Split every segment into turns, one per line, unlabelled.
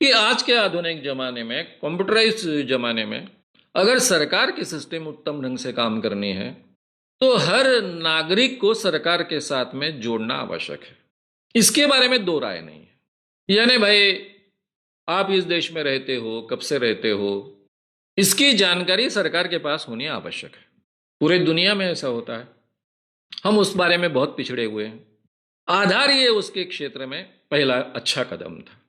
कि आज के आधुनिक जमाने में, कंप्यूटराइज्ड जमाने में, अगर सरकार की सिस्टम उत्तम ढंग से काम करनी है तो हर नागरिक को सरकार के साथ में जोड़ना आवश्यक है। इसके बारे में दो राय नहीं है। यानी भाई, आप इस देश में रहते हो, कब से रहते हो, इसकी जानकारी सरकार के पास होनी आवश्यक है। पूरे दुनिया में ऐसा होता है। हम उस बारे में बहुत पिछड़े हुए हैं। आधार ये उसके क्षेत्र में पहला अच्छा कदम था।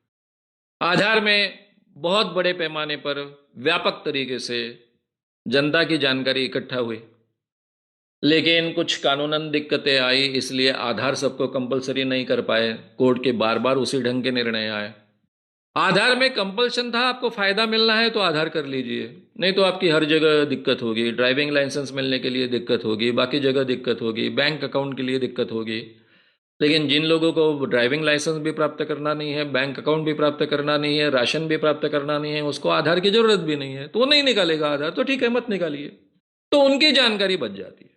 आधार में बहुत बड़े पैमाने पर व्यापक तरीके से जनता की जानकारी इकट्ठा हुई, लेकिन कुछ कानूनन दिक्कतें आई, इसलिए आधार सबको कंपलसरी नहीं कर पाए। कोर्ट के बार बार उसी ढंग के निर्णय आए। आधार में कंपल्शन था, आपको फायदा मिलना है तो आधार कर लीजिए, नहीं तो आपकी हर जगह दिक्कत होगी। ड्राइविंग लाइसेंस मिलने के लिए दिक्कत होगी, बाकी जगह दिक्कत होगी, बैंक अकाउंट के लिए दिक्कत होगी। लेकिन जिन लोगों को ड्राइविंग लाइसेंस भी प्राप्त करना नहीं है, बैंक अकाउंट भी प्राप्त करना नहीं है, राशन भी प्राप्त करना नहीं है, उसको आधार की जरूरत भी नहीं है, तो वो नहीं निकालेगा आधार, तो ठीक है, मत निकालिए। तो उनकी जानकारी बच जाती है।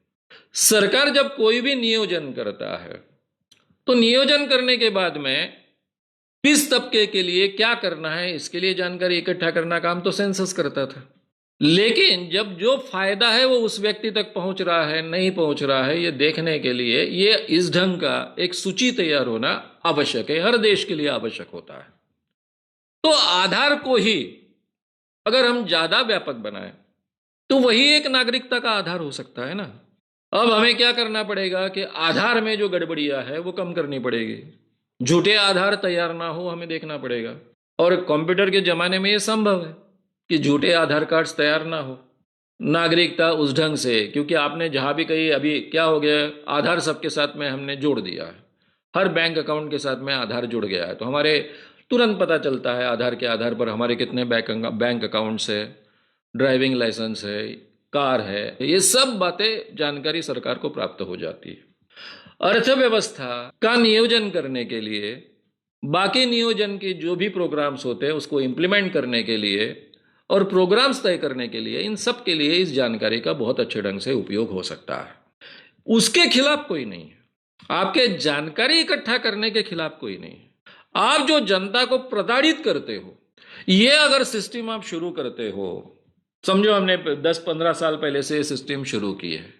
सरकार जब कोई भी नियोजन करता है तो नियोजन करने के बाद में किस तबके के लिए क्या करना है, इसके लिए जानकारी इकट्ठा करना काम तो सेंसस करता था। लेकिन जब जो फायदा है वो उस व्यक्ति तक पहुंच रहा है नहीं पहुंच रहा है, ये देखने के लिए ये इस ढंग का एक सूची तैयार होना आवश्यक है, हर देश के लिए आवश्यक होता है। तो आधार को ही अगर हम ज्यादा व्यापक बनाएं तो वही एक नागरिकता का आधार हो सकता है ना। अब हमें क्या करना पड़ेगा कि आधार में जो गड़बड़ियां है वो कम करनी पड़ेगी। झूठे आधार तैयार ना हो, हमें देखना पड़ेगा। और कंप्यूटर के जमाने में ये संभव है कि झूठे आधार कार्ड्स तैयार ना हो। नागरिकता उस ढंग से, क्योंकि आपने जहां भी कही, अभी क्या हो गया, आधार सबके साथ में हमने जोड़ दिया है, हर बैंक अकाउंट के साथ में आधार जुड़ गया है, तो हमारे तुरंत पता चलता है आधार के आधार पर हमारे कितने बैंक अकाउंट्स है, ड्राइविंग लाइसेंस है, कार है, ये सब बातें जानकारी सरकार को प्राप्त हो जाती है। अर्थव्यवस्था का नियोजन करने के लिए, बाकी नियोजन के जो भी प्रोग्राम्स होते हैं उसको इंप्लीमेंट करने के लिए और प्रोग्राम्स तय करने के लिए, इन सब के लिए इस जानकारी का बहुत अच्छे ढंग से उपयोग हो सकता है। उसके खिलाफ कोई नहीं है, आपके जानकारी इकट्ठा करने के खिलाफ कोई नहीं है। आप जो जनता को प्रताड़ित करते हो, ये अगर सिस्टम आप शुरू करते हो, समझो हमने 10-15 साल पहले से ये सिस्टम शुरू की है,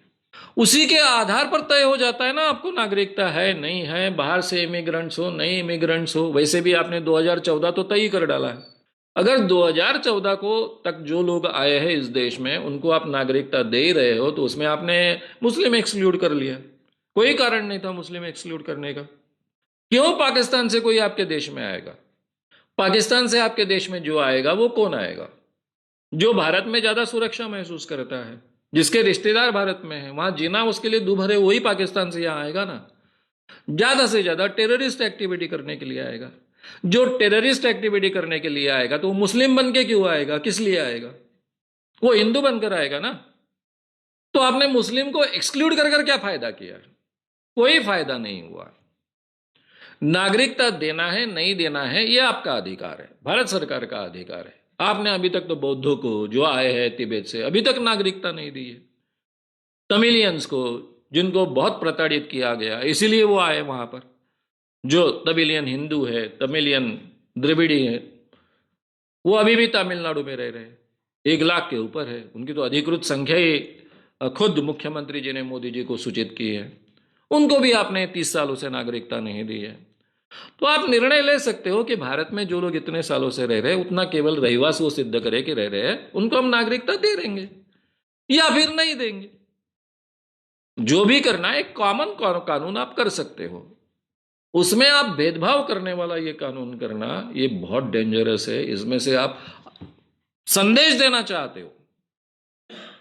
उसी के आधार पर तय हो जाता है ना आपको नागरिकता है नहीं है, बाहर से इमिग्रेंट्स हो नहीं इमिग्रेंट्स हो। वैसे भी आपने 2014 तो तय कर डाला है। अगर 2014 को तक जो लोग आए हैं इस देश में उनको आप नागरिकता दे ही रहे हो, तो उसमें आपने मुस्लिम एक्सक्लूड कर लिया। कोई कारण नहीं था मुस्लिम एक्सक्लूड करने का। क्यों पाकिस्तान से कोई आपके देश में आएगा? पाकिस्तान से आपके देश में जो आएगा वो कौन आएगा? जो भारत में ज्यादा सुरक्षा महसूस करता है, जिसके रिश्तेदार भारत में है, वहां जीना उसके लिए दुभर है, वही पाकिस्तान से यहां आएगा ना। ज्यादा से ज्यादा टेररिस्ट एक्टिविटी करने के लिए आएगा। जो टेररिस्ट एक्टिविटी करने के लिए आएगा तो वो मुस्लिम बन के क्यों आएगा, किस लिए आएगा? वो हिंदू बनकर आएगा ना। तो आपने मुस्लिम को एक्सक्लूड कर कर क्या फायदा किया? कोई फायदा नहीं हुआ। नागरिकता देना है नहीं देना है ये आपका अधिकार है, भारत सरकार का अधिकार है। आपने अभी तक तो बौद्धों को जो आए हैं तिब्बत से अभी तक नागरिकता नहीं दी है। तमिलियंस को, जिनको बहुत प्रताड़ित किया गया इसीलिए वो आए वहां पर, जो तमिलियन हिंदू है, तमिलियन द्रविड़ी है, वो अभी भी तमिलनाडु में रह रहे हैं। 1 लाख के ऊपर है, उनकी तो अधिकृत संख्या ही खुद मुख्यमंत्री जी ने मोदी जी को सूचित की है। उनको भी आपने 30 सालों से नागरिकता नहीं दी है। तो आप निर्णय ले सकते हो कि भारत में जो लोग इतने सालों से रह रहे हैं उतना केवल रहवास वो सिद्ध करे कि रह रहे हैं, उनको हम नागरिकता दे देंगे या फिर नहीं देंगे। जो भी करना है एक कॉमन कानून आप कर सकते हो। उसमें आप भेदभाव करने वाला ये कानून करना ये बहुत डेंजरस है। इसमें से आप संदेश देना चाहते हो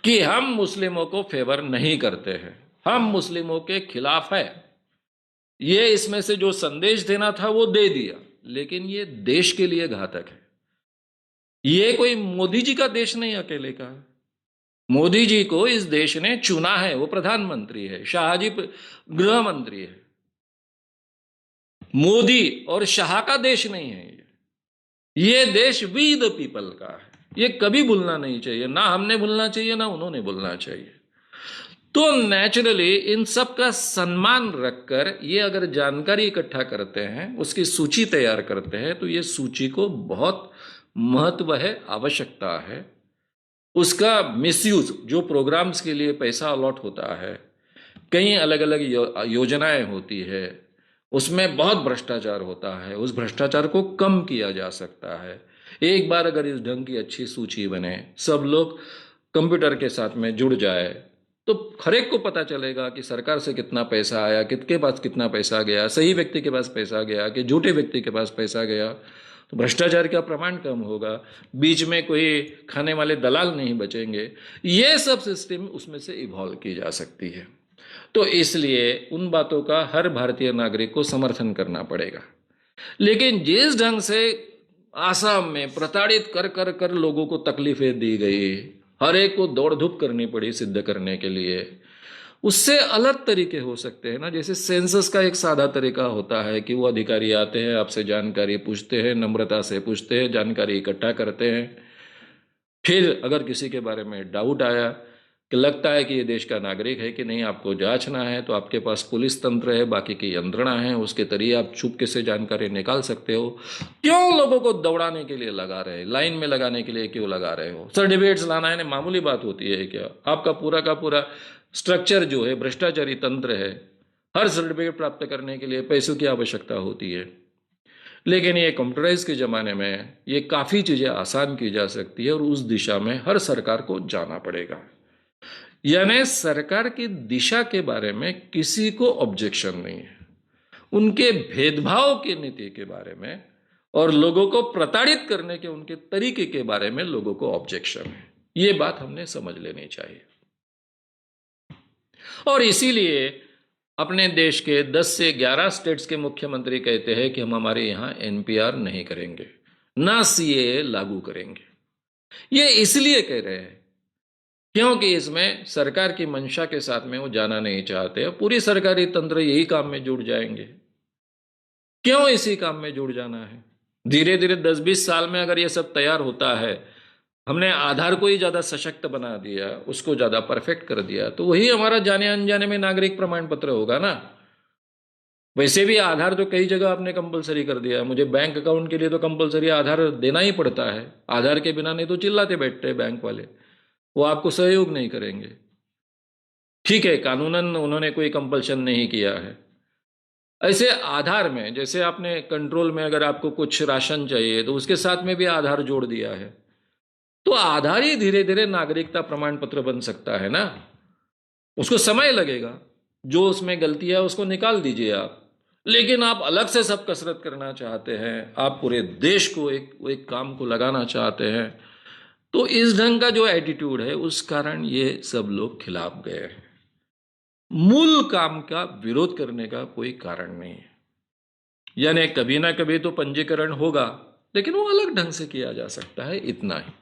कि हम मुस्लिमों को फेवर नहीं करते हैं, हम मुस्लिमों के खिलाफ है। ये इसमें से जो संदेश देना था वो दे दिया, लेकिन ये देश के लिए घातक है। ये कोई मोदी जी का देश नहीं अकेले का। मोदी जी को इस देश ने चुना है, वो प्रधानमंत्री है, शाहजी गृह मंत्री है। मोदी और शाह का देश नहीं है ये देश वी द पीपल का है। ये कभी भूलना नहीं चाहिए, ना हमने भूलना चाहिए ना उन्होंने भूलना चाहिए। तो नेचुरली इन सब का सम्मान रखकर ये अगर जानकारी इकट्ठा करते हैं, उसकी सूची तैयार करते हैं, तो ये सूची को बहुत महत्व है, आवश्यकता है। उसका मिसयूज, जो प्रोग्राम्स के लिए पैसा अलॉट होता है, कई अलग अलग योजनाएं होती है, उसमें बहुत भ्रष्टाचार होता है, उस भ्रष्टाचार को कम किया जा सकता है। एक बार अगर इस ढंग की अच्छी सूची बने, सब लोग कंप्यूटर के साथ में जुड़ जाए, तो हर एक को पता चलेगा कि सरकार से कितना पैसा आया, किसके पास कितना पैसा गया, सही व्यक्ति के पास पैसा गया कि झूठे व्यक्ति के पास पैसा गया। तो भ्रष्टाचार का प्रमाण कम होगा, बीच में कोई खाने वाले दलाल नहीं बचेंगे। ये सब सिस्टम उसमें से इवॉल्व की जा सकती है। तो इसलिए उन बातों का हर भारतीय नागरिक को समर्थन करना पड़ेगा। लेकिन जिस ढंग से आसाम में प्रताड़ित कर कर कर लोगों को तकलीफें दी गई, हर एक को दौड़ धूप करनी पड़ी सिद्ध करने के लिए, उससे अलग तरीके हो सकते हैं ना। जैसे सेंसस का एक सादा तरीका होता है कि वो अधिकारी आते हैं, आपसे जानकारी पूछते हैं, नम्रता से पूछते हैं, जानकारी इकट्ठा करते हैं। फिर अगर किसी के बारे में डाउट आया कि लगता है कि ये देश का नागरिक है कि नहीं, आपको जांचना है, तो आपके पास पुलिस तंत्र है, बाकी की यंत्रणा है, उसके जरिए आप चुपके से जानकारी निकाल सकते हो। क्यों लोगों को दौड़ाने के लिए लगा रहे, लाइन में लगाने के लिए क्यों लगा रहे हो? सर्टिफिकेट्स लाना है मामूली बात होती है क्या? आपका पूरा का पूरा स्ट्रक्चर जो है भ्रष्टाचारी तंत्र है, हर सर्टिफिकेट प्राप्त करने के लिए पैसों की आवश्यकता होती है। लेकिन ये कंप्यूटराइज के ज़माने में ये काफ़ी चीज़ें आसान की जा सकती है, और उस दिशा में हर सरकार को जाना पड़ेगा। यानी सरकार की दिशा के बारे में किसी को ऑब्जेक्शन नहीं है, उनके भेदभाव की नीति के बारे में और लोगों को प्रताड़ित करने के उनके तरीके के बारे में लोगों को ऑब्जेक्शन है। ये बात हमने समझ लेनी चाहिए। और इसीलिए अपने देश के 10 से 11 स्टेट्स के मुख्यमंत्री कहते हैं कि हम हमारे यहां एनपीआर नहीं करेंगे, ना सीएए लागू करेंगे। ये इसलिए कह रहे हैं क्योंकि इसमें सरकार की मंशा के साथ में वो जाना नहीं चाहते। पूरी सरकारी तंत्र यही काम में जुड़ जाएंगे। क्यों इसी काम में जुड़ जाना है? धीरे धीरे 10-20 साल में अगर ये सब तैयार होता है, हमने आधार को ही ज़्यादा सशक्त बना दिया, उसको ज़्यादा परफेक्ट कर दिया, तो वही हमारा जाने अनजाने में नागरिक प्रमाण पत्र होगा ना। वैसे भी आधार तो कई जगह आपने कंपलसरी कर दिया। मुझे बैंक अकाउंट के लिए तो कंपलसरी आधार देना ही पड़ता है। आधार के बिना नहीं तो चिल्लाते बैठते हैं बैंक वाले, वो आपको सहयोग नहीं करेंगे। ठीक है, कानूनन उन्होंने कोई कंपल्शन नहीं किया है। ऐसे आधार में, जैसे आपने कंट्रोल में अगर आपको कुछ राशन चाहिए तो उसके साथ में भी आधार जोड़ दिया है, तो आधार ही धीरे धीरे नागरिकता प्रमाण पत्र बन सकता है ना। उसको समय लगेगा, जो उसमें गलती है उसको निकाल दीजिए आप। लेकिन आप अलग से सब कसरत करना चाहते हैं, आप पूरे देश को एक काम को लगाना चाहते हैं, तो इस ढंग का जो एटीट्यूड है उस कारण ये सब लोग खिलाफ गए हैं। मूल काम का विरोध करने का कोई कारण नहीं है। यानी कभी ना कभी तो पंजीकरण होगा, लेकिन वो अलग ढंग से किया जा सकता है, इतना ही।